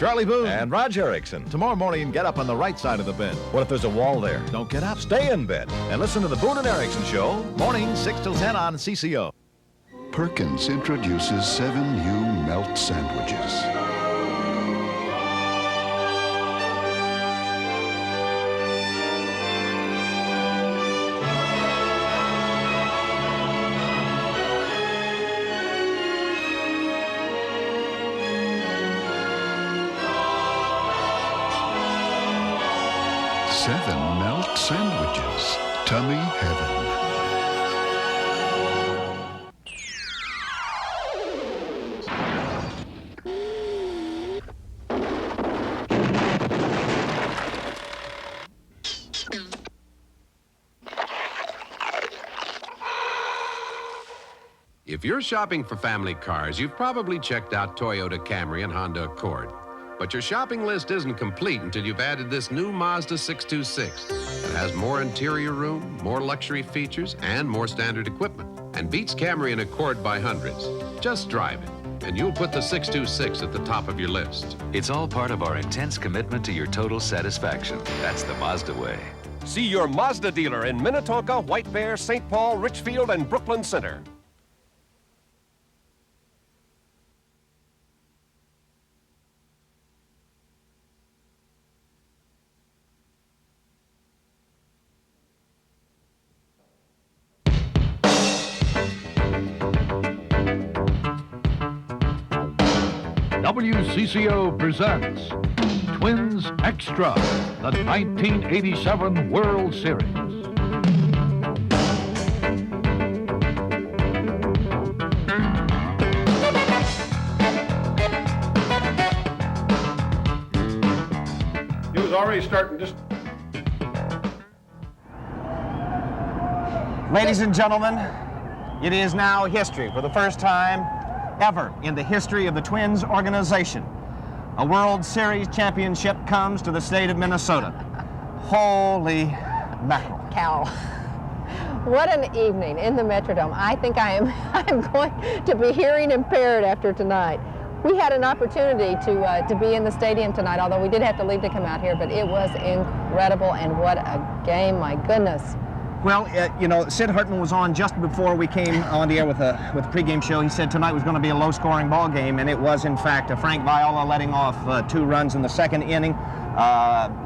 Charlie Boone. And Raj Erickson. Tomorrow morning, get up on the right side of the bed. What if there's a wall there? Don't get up. Stay in bed. And listen to the Boone and Erickson Show, morning 6 till 10 on CCO. Perkins introduces 7 new melt sandwiches. Seven melt sandwiches. Tummy heaven. If you're shopping for family cars, you've probably checked out Toyota Camry and Honda Accord. But your shopping list isn't complete until you've added this new Mazda 626. It has more interior room, more luxury features, and more standard equipment, and beats Camry and Accord by hundreds. Just drive it, and you'll put the 626 at the top of your list. It's all part of our intense commitment to your total satisfaction. That's the Mazda way. See your Mazda dealer in Minnetonka, White Bear, St. Paul, Richfield, and Brooklyn Center. WCCO presents Twins Extra, the 1987 World Series. He was already starting just... Ladies and gentlemen, it is now history for the first time ever in the history of the Twins organization. A World Series championship comes to the state of Minnesota. Holy mackerel. Cow. What an evening in the Metrodome. I think I'm going to be hearing impaired after tonight. We had an opportunity to be in the stadium tonight, although we did have to leave to come out here, but it was incredible, and what a game, my goodness. Well, you know, Sid Hartman was on just before we came on the air with the pregame show. He said tonight was going to be a low-scoring ball game, and it was, in fact, Frank Viola letting off 2 runs in the second inning,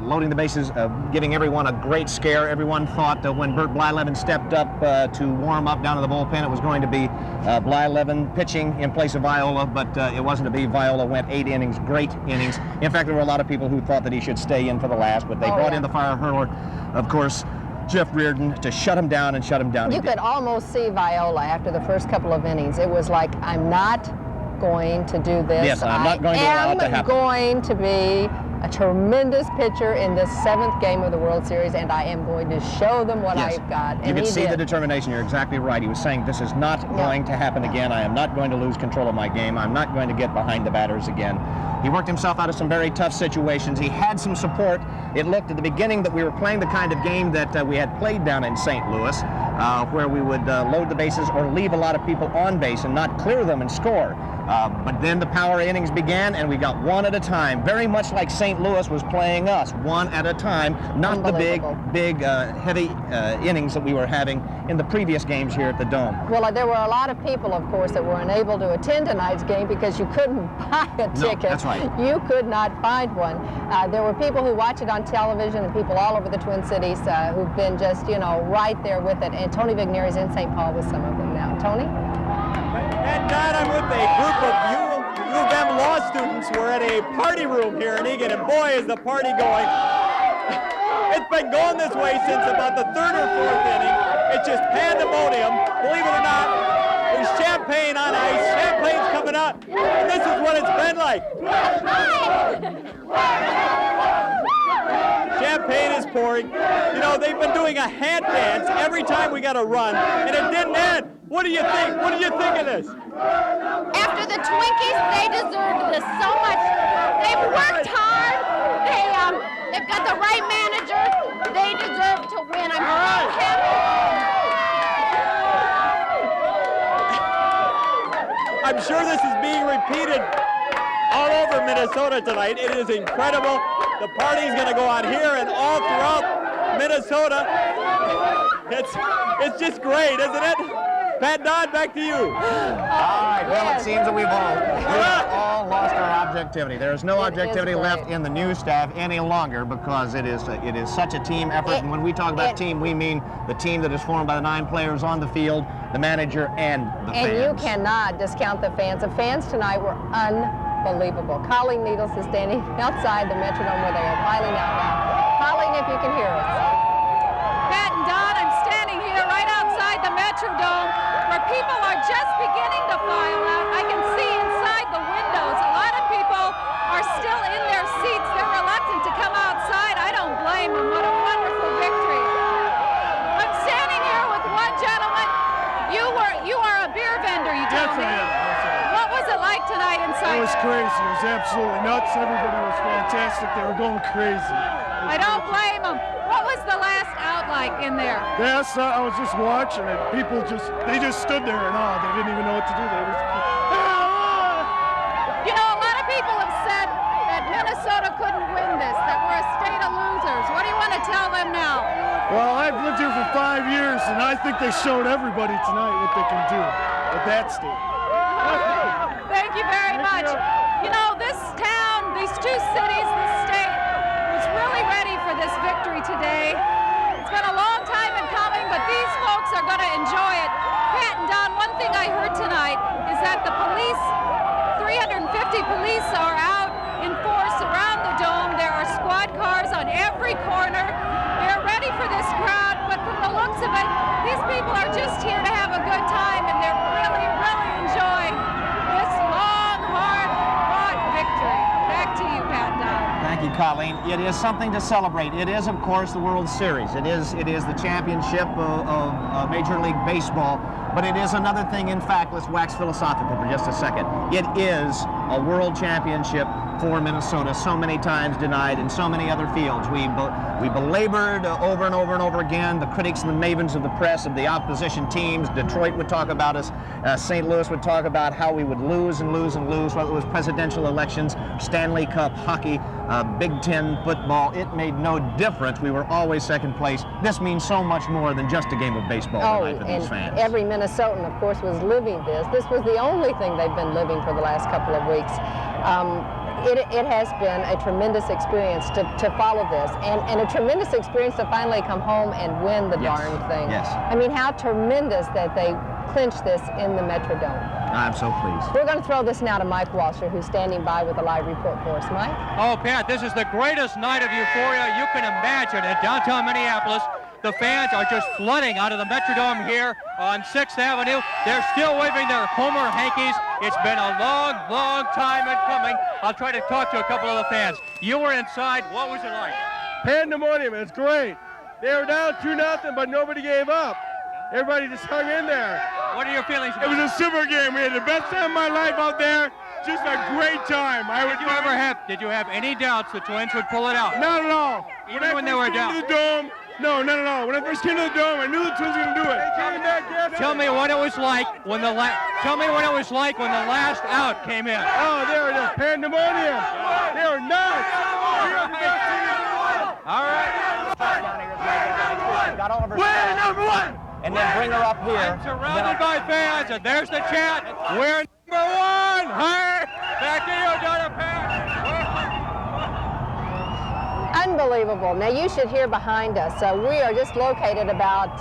loading the bases, giving everyone a great scare. Everyone thought that when Bert Blyleven stepped up to warm up down to the bullpen, it was going to be Blyleven pitching in place of Viola, but it wasn't to be. Viola went 8 innings, great innings. In fact, there were a lot of people who thought that he should stay in for the last, but they brought in the fire hurler, of course, Jeff Reardon, to shut him down and shut him down. You could almost see Viola after the first couple of innings. It was like, I'm not going to do this. Yes, I'm not going to allow it to happen. I am going to be a tremendous pitcher in this 7th game of the World Series, and I am going to show them what I've got. And you can see the determination. You're exactly right. He was saying, this is not going to happen again. I am not going to lose control of my game. I'm not going to get behind the batters again. He worked himself out of some very tough situations. He had some support. It looked at the beginning that we were playing the kind of game that we had played down in St. Louis, where we would load the bases or leave a lot of people on base and not clear them and score. But then the power innings began, and we got one at a time, very much like St. Louis was playing us, one at a time, not the big, heavy innings that we were having in the previous games here at the Dome. Well, there were a lot of people, of course, that were unable to attend tonight's game because you couldn't buy a ticket. No, that's right. You could not find one. There were people who watch it on television and people all over the Twin Cities who've been just, you know, right there with it. And Tony Vigneri's in St. Paul with some of them now. Tony? And tonight I'm with a group of U of M law students. We're at a party room here in Eagan, and boy, is the party going. It's been going this way since about the 3rd or 4th inning. It's just pandemonium. Believe it or not, there's champagne on ice. Champagne's coming out, and this is what it's been like. Champagne is pouring. You know, they've been doing a hat dance every time we got a run, and it didn't end. What do you think? What do you think of this? After the Twinkies, they deserve this so much. They've worked hard. They've got the right manager. They deserve to win. I'm so happy. I'm sure this is being repeated all over Minnesota tonight. It is incredible. The party's going to go on here and all throughout Minnesota. It's just great, isn't it? Pat Dodd, back to you. All right, well, it seems that we've all lost our objectivity. There is no objectivity left in the news staff any longer because it is such a team effort. And when we talk about team, we mean the team that is formed by the 9 players on the field, the manager, and the fans. And you cannot discount the fans. The fans tonight were unbelievable. Colleen Needles is standing outside the Metrodome where they are filing out now. Colleen, if you can hear us. Pat and Don, I'm standing here right outside the Metrodome where people are just beginning to file out. I can see inside the windows. A lot of people are still in their seats. They're reluctant to come outside. I don't blame them. What a wonderful victory. I'm standing here with one gentleman. You are a beer vendor, you told me. What was it like tonight inside? It was crazy. It was absolutely nuts. Everybody was fantastic. They were going crazy. I don't blame them. What was the last out like in there? Yes, I was just watching it. People they just stood there and all. They didn't even know what to do. They was, You know, a lot of people have said that Minnesota couldn't win this, that we're a state of losers. What do you want to tell them now? Well, I've lived here for 5 years, and I think they showed everybody tonight what they can do with that state. Thank you very much. You know, this town, these 2 cities, this state, was really ready for this victory today. It's been a long time in coming, but these folks are going to enjoy it. Pat and Don, one thing I heard tonight is that the police, 350 police are out in force around the dome. There are squad cars on every corner. They're ready for this crowd, but from the looks of it, these people are just here to have a good time, and they're really, really enjoying this long, hard-fought victory. Back to you, Pat Dodd. Thank you, Colleen. It is something to celebrate. It is, of course, the World Series. It is the championship of Major League Baseball. But it is another thing, in fact, let's wax philosophical for just a second. It is a world championship for Minnesota, so many times denied in so many other fields. We belabored over and over and over again the critics and the mavens of the press of the opposition teams. Detroit would talk about us. St. Louis would talk about how we would lose and lose and lose, whether it was presidential elections, Stanley Cup, hockey, Big Ten football. It made no difference. We were always second place. This means so much more than just a game of baseball tonight for these fans. Every Minnesotan, of course, was living this. This was the only thing they've been living for the last couple of weeks. It has been a tremendous experience to follow this, and a tremendous experience to finally come home and win the darn thing. Yes. I mean, how tremendous that they clinched this in the Metrodome. I'm so pleased. We're going to throw this now to Mike Walsher, who's standing by with a live report for us. Mike? Oh, Pat, this is the greatest night of euphoria you can imagine in downtown Minneapolis. The fans are just flooding out of the Metrodome here on 6th Avenue. They're still waving their Homer hankies. It's been a long, long time in coming. I'll try to talk to a couple of the fans. You were inside. What was it like? Pandemonium. It's great. They were down 2-0, but nobody gave up. Everybody just hung in there. What are your feelings about it? It was a super game. We had the best time of my life out there. Just a great time. Did you have any doubts the Twins would pull it out? Not at all. Even when they were down? No, not at all. When I first came to the dome, I knew the Twins were going to do it. Tell me what it was like when the last out came in. Oh, they were just pandemonium. They were nuts. All right. Got all of her #1. And then bring her up here. I'm surrounded by fans, and there's the chant. We're #1. Hey, back to you, Donna Pat. Unbelievable. Now you should hear behind us. We are just located about,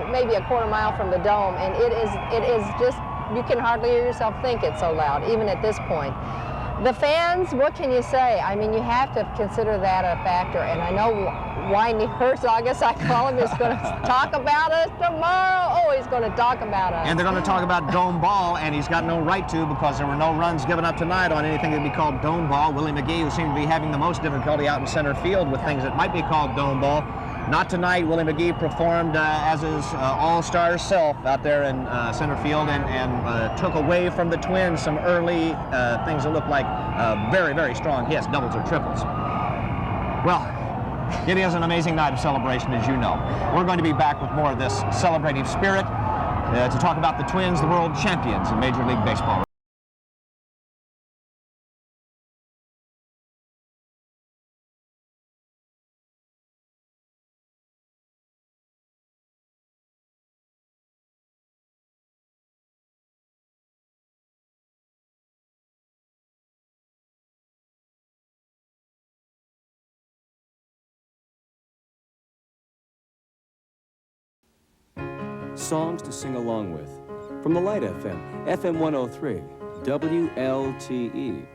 maybe a quarter mile from the dome, and it is just, you can hardly hear yourself think it's so loud, even at this point. The fans, what can you say? I mean, you have to consider that a factor, and I know Whitey Herzog, I call him, is going to talk about us tomorrow. Oh, he's going to talk about us. And they're going to talk about dome ball, and he's got no right to because there were no runs given up tonight on anything that would be called dome ball. Willie McGee, who seemed to be having the most difficulty out in center field with things that might be called dome ball. Not tonight. Willie McGee performed as his all-star self out there in center field and took away from the Twins some early things that looked like very, very strong hits, doubles or triples. Well, it is an amazing night of celebration, as you know. We're going to be back with more of this celebrative spirit to talk about the Twins, the world champions in Major League Baseball. songs to sing along with. From the Light FM, FM 103, WLTE.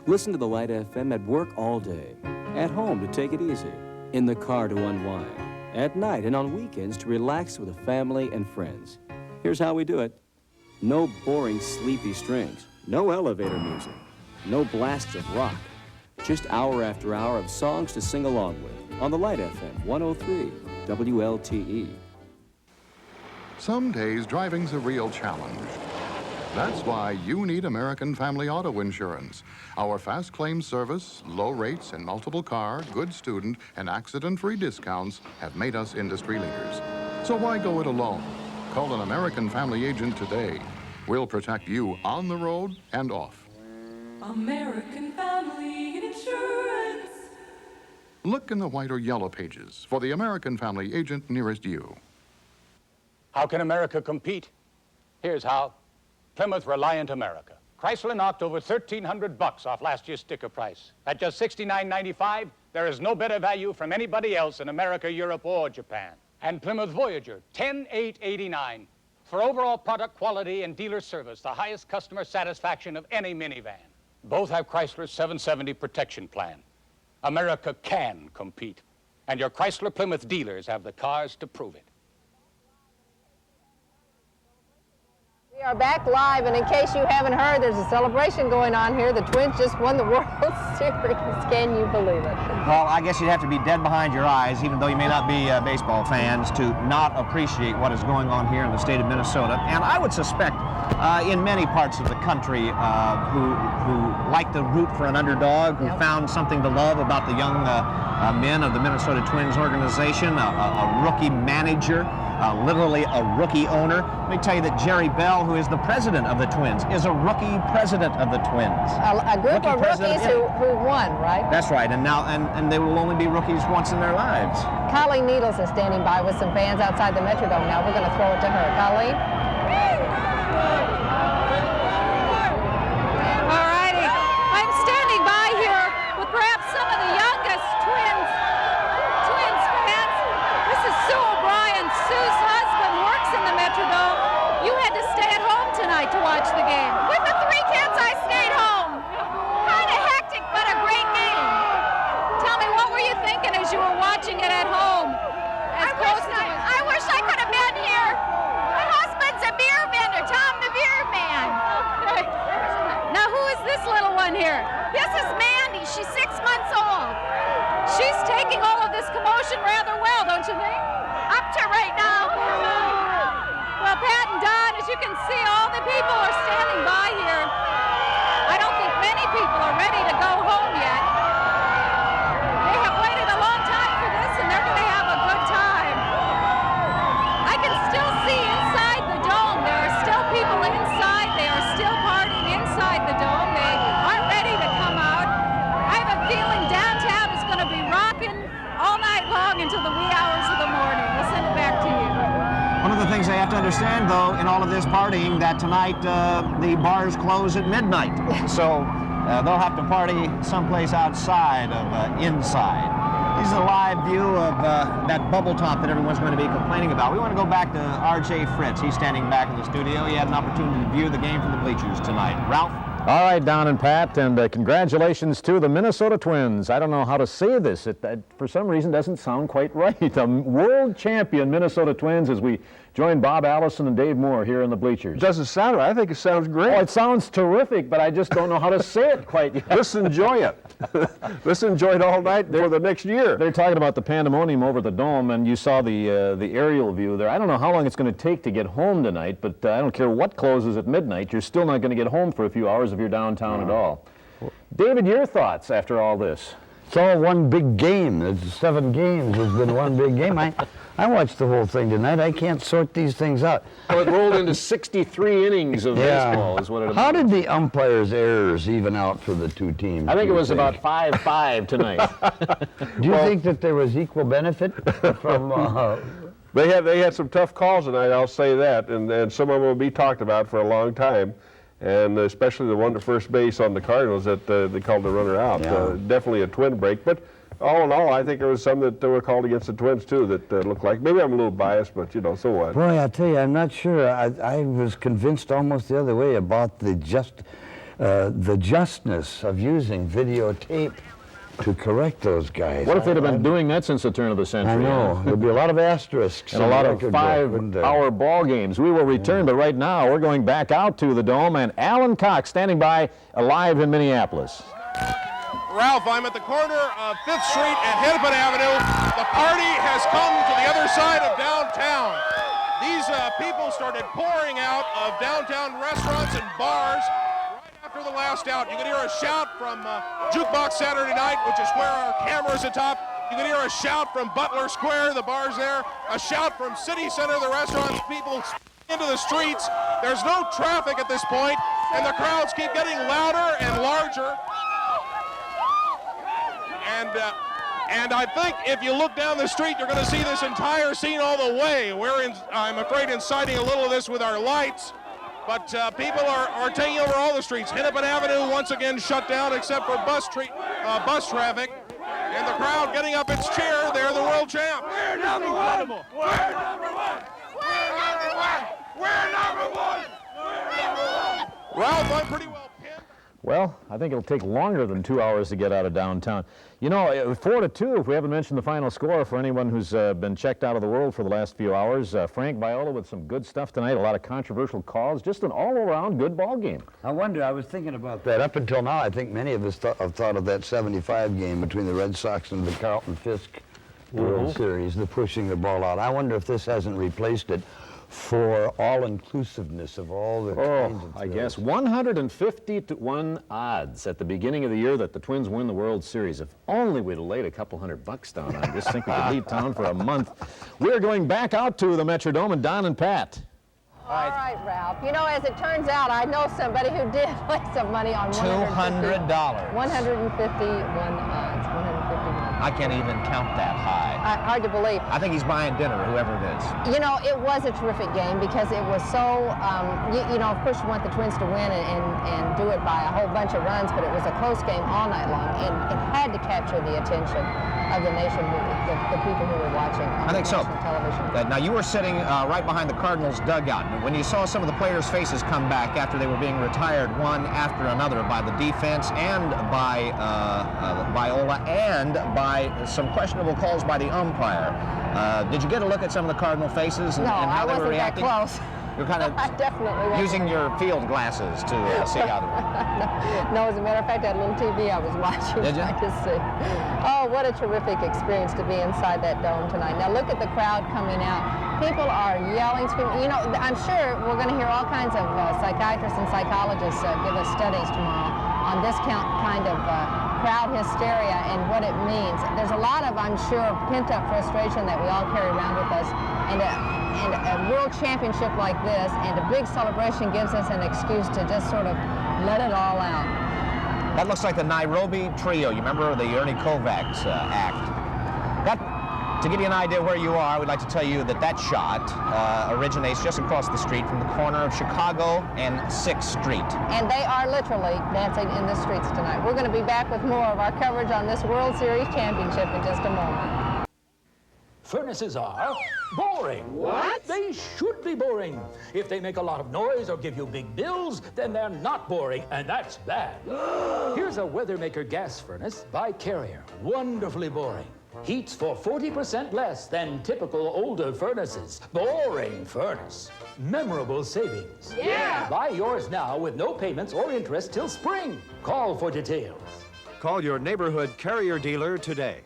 Listen to the Light FM at work all day, at home to take it easy, in the car to unwind, at night and on weekends to relax with the family and friends. Here's how we do it. No boring, sleepy strings, no elevator music, no blasts of rock, just hour after hour of songs to sing along with on the Light FM 103, WLTE. Some days driving's a real challenge. That's why you need American Family Auto Insurance. Our fast claims service, low rates, and multiple car, good student, and accident-free discounts have made us industry leaders. So why go it alone? Call an American Family agent today. We'll protect you on the road and off. American Family Insurance. Look in the white or yellow pages for the American Family agent nearest you. How can America compete? Here's how. Plymouth Reliant America. Chrysler knocked over $1,300 off last year's sticker price. At just $69.95, there is no better value from anybody else in America, Europe, or Japan. And Plymouth Voyager, $10,889. For overall product quality and dealer service, the highest customer satisfaction of any minivan. Both have Chrysler's 770 protection plan. America can compete, and your Chrysler Plymouth dealers have the cars to prove it. We are back live, and in case you haven't heard, there's a celebration going on here. The Twins just won the World Series. Can you believe it? Well, I guess you'd have to be dead behind your eyes, even though you may not be baseball fans, to not appreciate what is going on here in the state of Minnesota. And I would suspect in many parts of the country who like to root for an underdog, who found something to love about the young men of the Minnesota Twins organization, a rookie manager, literally a rookie owner. Let me tell you that Jerry Bell, who is the president of the Twins, is a rookie president of the Twins. A group of rookies who won, right? That's right, and now and they will only be rookies once in their lives. Colleen Needles is standing by with some fans outside the Metrodome now. We're going to throw it to her. Colleen? All righty. I'm standing by here with perhaps some of the youngest Twins fans. This is Sue O'Brien. Sue's husband works in the Metrodome. You had to stay at home tonight to watch the game. With the 3 kids, I stayed home. Kind of hectic, but a great game. Tell me, what were you thinking as you were watching it at home? I wish I could have been here. My husband's a beer vendor, Tom the Beer Man. Okay. Now, who is this little one here? This is Mandy. She's 6 months old. She's taking all of this commotion rather well, don't you think? Up to right now. Well, Pat and Don, as you can see, all the people are standing by here. I don't think many people are ready to go home yet. They have waited a long time for this, and they're going to have a good time. I can still see inside the dome. There are still people inside. They are still partying inside the dome. They aren't ready to come out. I have a feeling downtown is going to be rocking all night long until the wee hours of the morning. We'll send it back to you. One of the things they have to understand, though, in all of this partying, that tonight the bars close at midnight. So they'll have to party someplace outside of inside. This is a live view of that bubble top that everyone's going to be complaining about. We want to go back to R.J. Fritz. He's standing back in the studio. He had an opportunity to view the game from the bleachers tonight. Ralph? All right, Don and Pat, and congratulations to the Minnesota Twins. I don't know how to say this. It for some reason, doesn't sound quite right. World champion Minnesota Twins as we join Bob Allison and Dave Moore here in the bleachers. Doesn't sound right. I think it sounds great. Oh, it sounds terrific, but I just don't know how to say it quite yet. Let's enjoy it. Let's enjoy it all night for the next year. They're talking about the pandemonium over the dome, and you saw the aerial view there. I don't know how long it's going to take to get home tonight, but I don't care what closes at midnight. You're still not going to get home for a few hours if you're downtown at all. David, your thoughts after all this? It's all one big game. It's 7 games. It's been one big game. I watched the whole thing tonight. I can't sort these things out. Well, it rolled into 63 innings of baseball is what it How did the umpires' errors even out for the two teams? I think it was about 5-5 tonight. Do you think that there was equal benefit from... They had some tough calls tonight, I'll say that, and some of them will be talked about for a long time. And especially the one to first base on the Cardinals that they called the runner out. Yeah. Definitely a twin break. But Oh, no, I think there was some that were called against the Twins, too, that looked like, maybe I'm a little biased, but, you know, so what? Boy, I tell you, I'm not sure. I was convinced almost the other way about the justness of using videotape to correct those guys. What if they'd have been doing that since the turn of the century? I know. There'd be a lot of asterisks. And a lot of 5-hour ball games. We will return, but right now we're going back out to the Dome, and Alan Cox standing by live in Minneapolis. Ralph, I'm at the corner of 5th Street and Hennepin Avenue. The party has come to the other side of downtown. These people started pouring out of downtown restaurants and bars after the last out. You can hear a shout from Jukebox Saturday Night, which is where our camera's atop. You can hear a shout from Butler Square, the bar's there. A shout from City Center, the restaurants, people into the streets. There's no traffic at this point, and the crowds keep getting louder and larger. And I think if you look down the street, you're going to see this entire scene all the way. I'm afraid, inciting a little of this with our lights. But people are taking over all the streets. Hennepin Avenue once again shut down except for bus traffic. And the crowd getting up its cheer. They're the world champ. We're number one. We're number one. We're number one. We're number one. We're number one. Ralph, I'm pretty well pinned. Well, I think it'll take longer than 2 hours to get out of downtown. You know, 4-2, if we haven't mentioned the final score for anyone who's been checked out of the world for the last few hours. Frank Viola with some good stuff tonight, a lot of controversial calls, just an all-around good ball game. I wonder, I was thinking about that. Up until now, I think many of us have thought of that 75 game between the Red Sox and the Carlton-Fisk World Series, the pushing the ball out. I wonder if this hasn't replaced it for all-inclusiveness of all the kinds of thrills. I guess 150-1 odds at the beginning of the year that the Twins win the World Series. If only we'd have laid a couple $100 down. I just think we could leave town for a month. We're going back out to the Metrodome, and Don and Pat. All right, Ralph. You know, as it turns out, I know somebody who did lay some money on $200. 151 odds. 151. I can't even count that high. Hard to believe. I think he's buying dinner, whoever it is. You know, it was a terrific game because it was so, you know, of course you want the Twins to win and do it by a whole bunch of runs, but it was a close game all night long, and it had to capture the attention of the nation, the people who were watching on national television. Now, you were sitting right behind the Cardinals' dugout. When you saw some of the players' faces come back after they were being retired one after another by the defense and by Viola and by some questionable calls by the umpire, did you get a look at some of the Cardinal faces and how they were reacting? No, I wasn't that close. You're kind of using your field glasses to see how they were. No, as a matter of fact, I had a little TV I was watching. Did you? I just see. Oh, what a terrific experience to be inside that dome tonight. Now look at the crowd coming out. People are yelling, screaming. You know, I'm sure we're going to hear all kinds of psychiatrists and psychologists give us studies tomorrow on this kind of crowd hysteria and what it means. There's a lot of, I'm sure, pent-up frustration that we all carry around with us, and a world championship like this and a big celebration gives us an excuse to just sort of let it all out. That looks like the Nairobi Trio. You remember the Ernie Kovacs act? To give you an idea where you are, we'd like to tell you that that shot originates just across the street from the corner of Chicago and 6th Street. And they are literally dancing in the streets tonight. We're going to be back with more of our coverage on this World Series championship in just a moment. Furnaces are boring. What? They should be boring. If they make a lot of noise or give you big bills, then they're not boring, and that's bad. Here's a Weathermaker gas furnace by Carrier. Wonderfully boring. Heats for 40% less than typical older furnaces. Boring furnace. Memorable savings. Yeah! Buy yours now with no payments or interest till spring. Call for details. Call your neighborhood Carrier dealer today.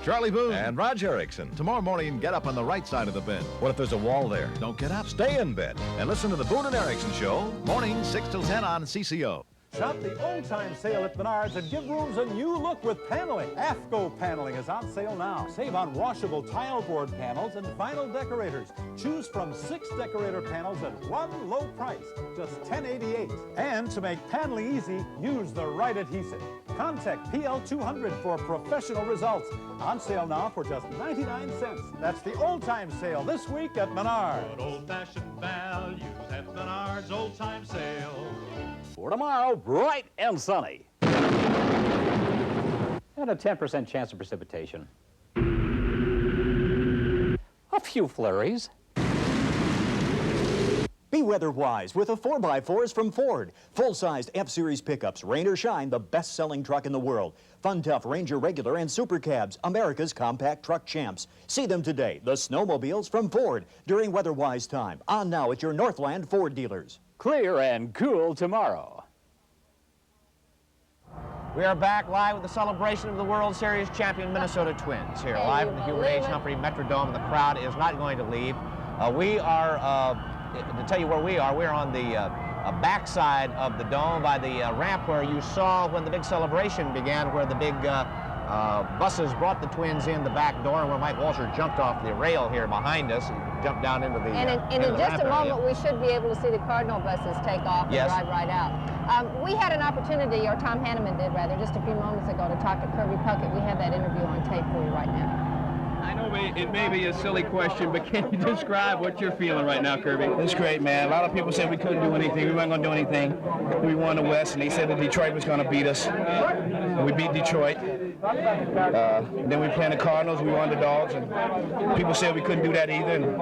Charlie Boone and Raj Erickson. Tomorrow morning, get up on the right side of the bed. What if there's a wall there? Don't get up. Stay in bed and listen to the Boone and Erickson Show. Morning, 6 till 10 on CCO. Shop the old-time sale at Menards and give rooms a new look with paneling. AFCO paneling is on sale now. Save on washable tile board panels and vinyl decorators. Choose from 6 decorator panels at one low price, just $10.88. And to make paneling easy, use the right adhesive. Contact PL200 for professional results. On sale now for just 99 cents. That's the old-time sale this week at Menards. Good old-fashioned values at Menards old-time sale. For tomorrow, bright and sunny. And a 10% chance of precipitation. A few flurries. Be weather-wise with the 4x4s from Ford. Full-sized F-Series pickups, rain or shine, the best-selling truck in the world. Fun-tough Ranger Regular and Super Cabs, America's compact truck champs. See them today, the snowmobiles from Ford, during weather-wise time. On now at your Northland Ford dealers. Clear and cool tomorrow. We are back live with the celebration of the World Series champion Minnesota Twins here, live in the Hubert H. Humphrey Metrodome, and the crowd is not going to leave. We are, to tell you where we are, we're on the backside of the dome by the ramp where you saw when the big celebration began, where the big buses brought the Twins in the back door, and where Mike Walsher jumped off the rail here behind us, jumped down into the And in just a moment, we should be able to see the Cardinal buses take off and drive right out. We had an opportunity, or Tom Hanneman did rather, just a few moments ago to talk to Kirby Puckett. We have that interview on tape for you right now. I know it may be a silly question, but can you describe what you're feeling right now, Kirby? It's great, man. A lot of people said we couldn't do anything. We weren't going to do anything. We won the West, and they said that Detroit was going to beat us. And we beat Detroit. Then we played the Cardinals. We won the Dogs, and people said we couldn't do that either. And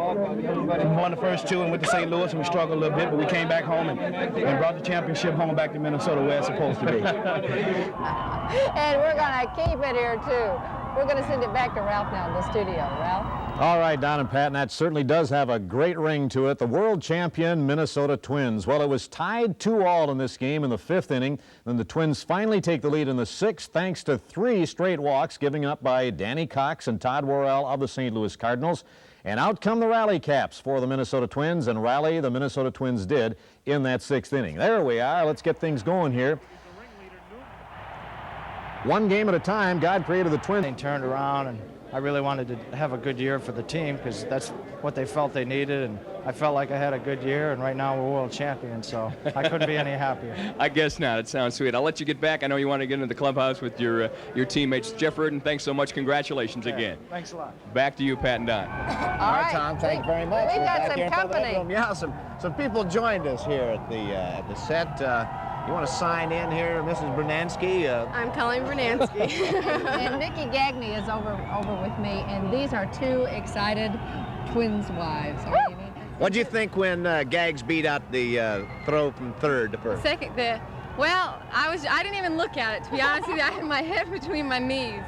we won the first two and went to St. Louis, and we struggled a little bit, but we came back home and brought the championship home back to Minnesota where it's supposed to be. And we're going to keep it here, too. We're going to send it back to Ralph now in the studio. Ralph? All right, Don and Pat, and that certainly does have a great ring to it. The world champion Minnesota Twins. Well, it was tied 2-2 in this game in the 5th inning. Then the Twins finally take the lead in the 6th thanks to 3 straight walks given up by Danny Cox and Todd Worrell of the St. Louis Cardinals. And out come the rally caps for the Minnesota Twins, and rally the Minnesota Twins did in that 6th inning. There we are. Let's get things going here. One game at a time, God created the Twins. They turned around, and I really wanted to have a good year for the team because that's what they felt they needed, and I felt like I had a good year, and right now we're world champions, so I couldn't be any happier. I guess not. It sounds sweet. I'll let you get back. I know you want to get into the clubhouse with your teammates. Jeff Reardon, thanks so much. Congratulations again. Thanks a lot. Back to you, Pat and Don. All right, Tom, thank you very much. We've We're got back some here in company. Philadelphia. Yeah, some people joined us here at the set. You want to sign in here, Mrs. Bernansky? I'm Colleen Bernansky. And Nikki Gagney is over with me, and these are 2 excited Twins wives. What'd you think when Gags beat out the throw from third to first? Well, I didn't even look at it, to be honest with you. I had my head between my knees,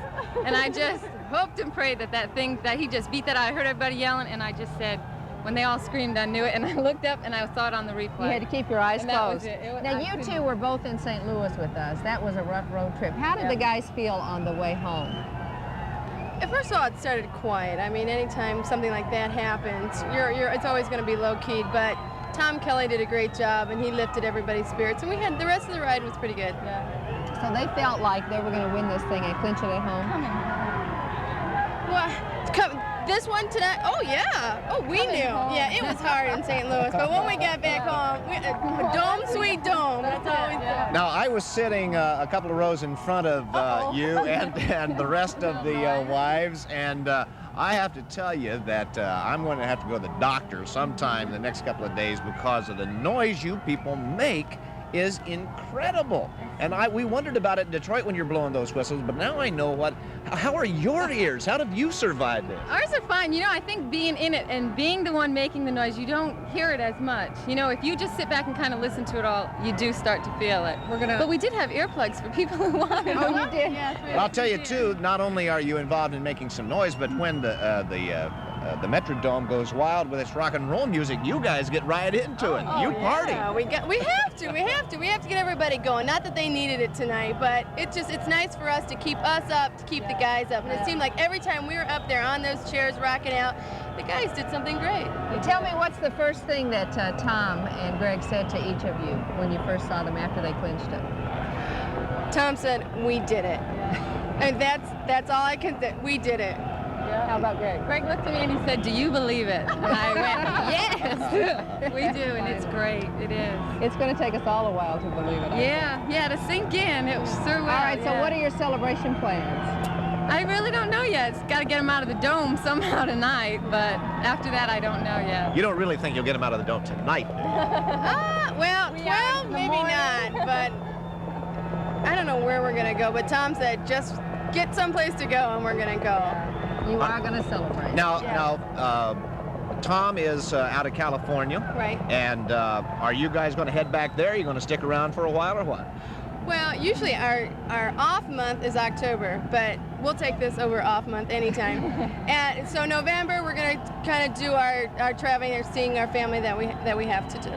and I just hoped and prayed that he just beat that out. I heard everybody yelling, and I just said, when they all screamed, I knew it, and I looked up and I saw it on the replay. You had to keep your eyes And that was closed. it. Now, you 2 were both in St. Louis with us. That was a rough road trip. How did the guys feel on the way home? First of all, it started quiet. I mean, anytime something like that happens, it's always going to be low-keyed, but Tom Kelly did a great job, and he lifted everybody's spirits, and we had the rest of the ride was pretty good. Yeah. So they felt like they were going to win this thing and clinch it at home? Well, this one tonight, oh yeah, we knew. Yeah, it was hard in St. Louis, but when we got back home, dome, sweet dome. That's always good. Now, I was sitting a couple of rows in front of you and the rest of the wives, and I have to tell you that I'm going to have to go to the doctor sometime in the next couple of days because of the noise you people make is incredible. And we wondered about it in Detroit when you're blowing those whistles, but now I know how are your ears? How did you survive this? Ours are fine. You know, I think being in it and being the one making the noise, you don't hear it as much. You know, if you just sit back and kind of listen to it all, you do start to feel it. But we did have earplugs for people who wanted them. Oh, you did? Yes, But I'll tell you, too, not only are you involved in making some noise, but when the Metrodome goes wild with its rock and roll music, you guys get right into it. You party. Yeah, we have to get everybody going. Not that they needed it tonight, but it's nice for us to keep us up, to keep the guys up. And it seemed like every time we were up there on those chairs rocking out, the guys did something great. You tell me, what's the first thing that Tom and Greg said to each of you when you first saw them after they clinched it? Tom said, "We did it." And that's all I can say. We did it. Yeah. How about Greg? Greg looked at me and he said, "Do you believe it?" And I went, "Yes, we do," and it's great. It is. It's going to take us all a while to believe it. Yeah, to sink in. It was so All right, so what are your celebration plans? I really don't know yet. It's got to get them out of the dome somehow tonight, but after that, I don't know yet. You don't really think you'll get them out of the dome tonight, do you? Well, 12, maybe not, but I don't know where we're going to go. But Tom said, just get someplace to go, and we're going to go. You are going to celebrate. Now, Tom is out of California. Right. And are you guys going to head back there? Are you going to stick around for a while or what? Well, usually our off month is October, but we'll take this over off month anytime. And so November, we're going to kind of do our traveling or seeing our family that we have to do.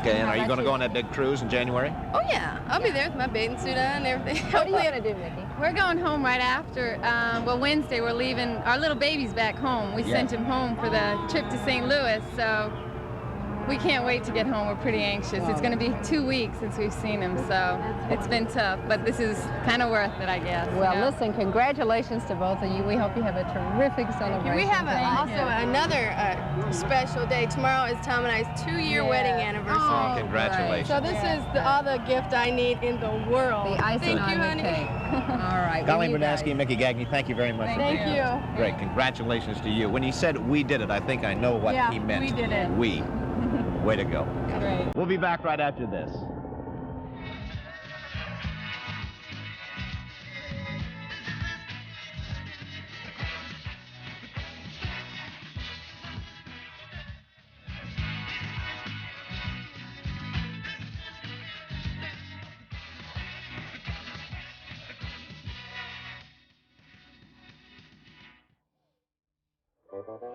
Okay, and are you going to go on that big cruise in January? Oh, yeah. I'll be there with my bathing suit on and everything. What are you going to do, Mickey? We're going home right after. Well, Wednesday, we're leaving. Our little baby's back home. We sent him home for the trip to St. Louis, so we can't wait to get home. We're pretty anxious. It's going to be 2 weeks since we've seen him, so it's been tough, but this is kind of worth it, I guess. Well, listen, congratulations to both of you. We hope you have a terrific celebration. We have also another special day. Tomorrow is Tom and I's 2-year wedding anniversary. Oh, congratulations. So this is all the gift I need in the world. The icing on the cake. All right. Colleen Brunansky and Mickey Gagne, thank you very much. Thank you. Great, congratulations to you. When he said we did it, I think I know what he meant. We did it. We. Way to go. Great. We'll be back right after this.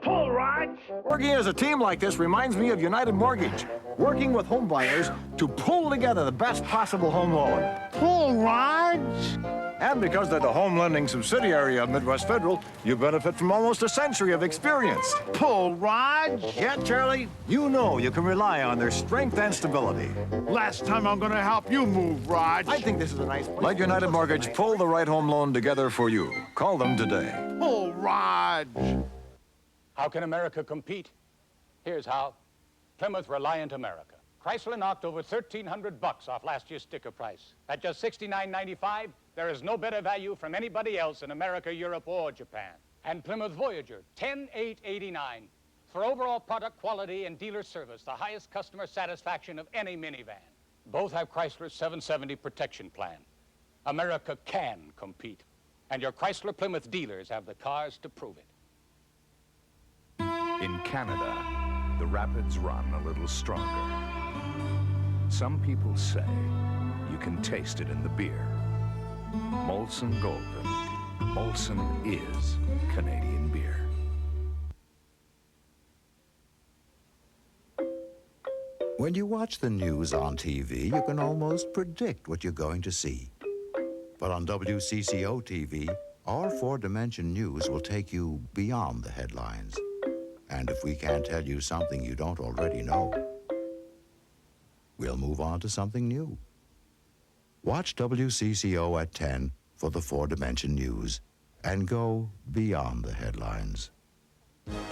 Pull right! Working as a team like this reminds me of United Mortgage. Working with home buyers to pull together the best possible home loan. Pull right! And because they're the home lending subsidiary of Midwest Federal, you benefit from almost a century of experience. Pull right! Yeah, Charlie, you know you can rely on their strength and stability. Last time I'm gonna help you move, Raj. I think this is a nice place. Let United Mortgage pull the right home loan together for you. Call them today. Pull, Raj. How can America compete? Here's how. Plymouth Reliant America. Chrysler knocked over $1,300 off last year's sticker price. At just $69.95, there is no better value from anybody else in America, Europe, or Japan. And Plymouth Voyager, $10,889. For overall product quality and dealer service, the highest customer satisfaction of any minivan. Both have Chrysler's 770 protection plan. America can compete. And your Chrysler Plymouth dealers have the cars to prove it. In Canada, the rapids run a little stronger. Some people say you can taste it in the beer. Molson Golden. Molson is Canadian beer. When you watch the news on TV, you can almost predict what you're going to see. But on WCCO TV, our four-dimension news will take you beyond the headlines. And if we can't tell you something you don't already know, we'll move on to something new. Watch WCCO at 10 for the four-dimension news and go beyond the headlines.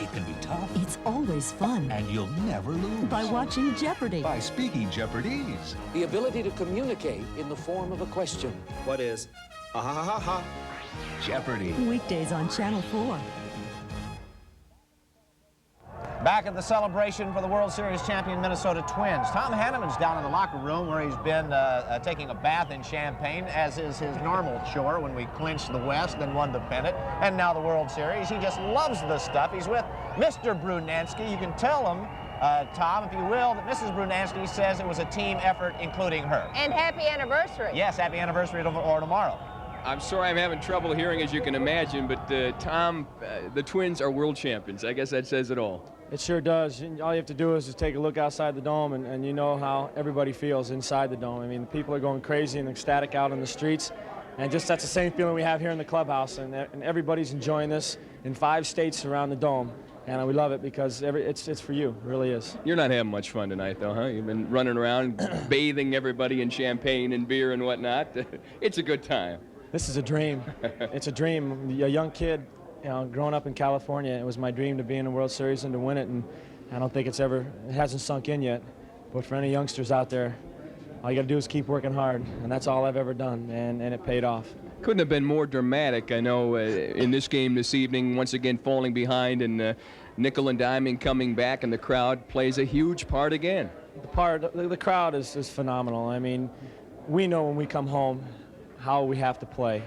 It can be tough. It's always fun. And you'll never lose. By watching Jeopardy! By speaking Jeopardese. The ability to communicate in the form of a question. What is ha-ha-ha-ha? Jeopardy! Weekdays on Channel 4. Back at the celebration for the World Series champion Minnesota Twins. Tom Hanneman's down in the locker room where he's been taking a bath in champagne, as is his normal chore when we clinched the West, then won the pennant, and now the World Series. He just loves this stuff. He's with Mr. Brunansky. You can tell him, Tom, if you will, that Mrs. Brunansky says it was a team effort, including her. And happy anniversary. Yes, happy anniversary or tomorrow. I'm sorry I'm having trouble hearing, as you can imagine, but Tom, the Twins are world champions. I guess that says it all. It sure does. All you have to do is just take a look outside the dome, and you know how everybody feels inside the dome. I mean, the people are going crazy and ecstatic out on the streets, and just that's the same feeling we have here in the clubhouse, and everybody's enjoying this in 5 states around the dome. And we love it because it's for you. It really is. You're not having much fun tonight, though, huh? You've been running around bathing everybody in champagne and beer and whatnot. It's a good time. This is a dream. It's a dream. A young kid, you know, growing up in California, it was my dream to be in the World Series and to win it. And I don't think it hasn't sunk in yet. But for any youngsters out there, all you got to do is keep working hard, and that's all I've ever done, and it paid off. Couldn't have been more dramatic, I know, in this game this evening, once again falling behind and nickel and diming coming back, and the crowd plays a huge part again. The crowd is phenomenal. I mean, we know when we come home how we have to play.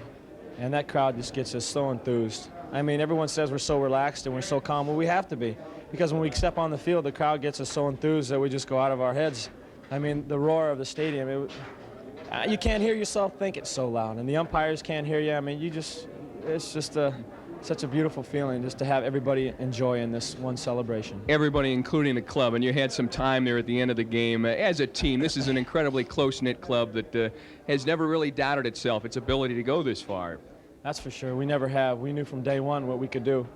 And that crowd just gets us so enthused. I mean, everyone says we're so relaxed and we're so calm. Well, we have to be, because when we step on the field, the crowd gets us so enthused that we just go out of our heads. I mean, the roar of the stadium, you can't hear yourself think it's so loud, and the umpires can't hear you. I mean, it's just such a beautiful feeling just to have everybody enjoying this one celebration. Everybody, including the club, and you had some time there at the end of the game. As a team, this is an incredibly close-knit club that has never really doubted itself, its ability to go this far. That's for sure. We never have. We knew from day one what we could do.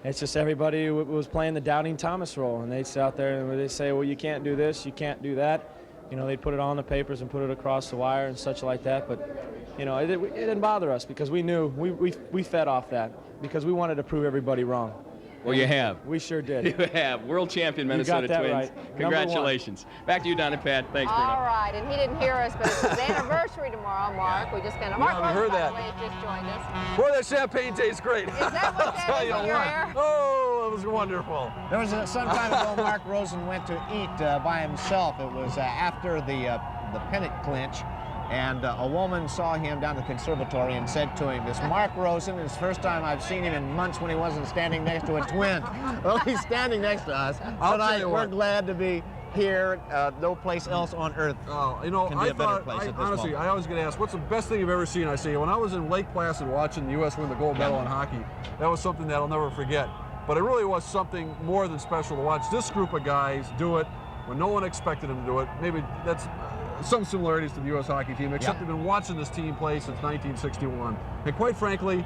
It's just everybody was playing the doubting Thomas role, and they'd sit out there and they'd say, well, you can't do this, you can't do that. You know, they'd put it on the papers and put it across the wire and such like that. But, you know, it didn't bother us because we knew we fed off that because we wanted to prove everybody wrong. Well, you have. We sure did. You have. World champion Minnesota Twins. Right. Congratulations. Back to you, Don and Pat. Thanks, Bruno. All right, and he didn't hear us, but it's his anniversary tomorrow, Mark. We just kind of. Mark Rosen, heard by that. the way, has just joined us. Boy, that champagne tastes great. Is that what that is in your hair? Oh, it was wonderful. There was some time ago, Mark Rosen went to eat by himself. It was after the pennant clinch. And a woman saw him down at the conservatory and said to him, "This Mark Rosen is the first time I've seen him in months when he wasn't standing next to a twin." Well, he's standing next to us. Tonight, we're glad to be here. No place else on earth can be a better place at this honestly, moment. I always get asked, what's the best thing you've ever seen? I say, when I was in Lake Placid watching the U.S. win the gold medal in hockey, that was something that I'll never forget. But it really was something more than special to watch this group of guys do it when no one expected them to do it. Maybe that's some similarities to the U.S. hockey team, except they've been watching this team play since 1961. And quite frankly,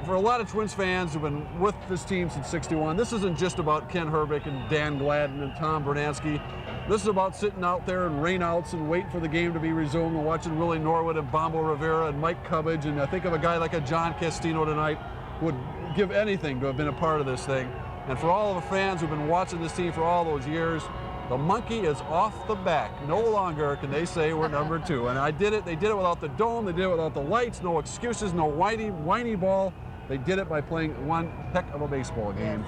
for a lot of Twins fans who've been with this team since '61, this isn't just about Ken Herbick and Dan Gladden and Tom Bernansky. This is about sitting out there in rainouts and waiting for the game to be resumed and watching Willie Norwood and Bombo Rivera and Mike Cubbage. And I think of a guy like a John Castino tonight who would give anything to have been a part of this thing. And for all of the fans who've been watching this team for all those years, the monkey is off the back. No longer can they say we're number 2. And I did it. They did it without the dome. They did it without the lights. No excuses. No whiny ball. They did it by playing one heck of a baseball game.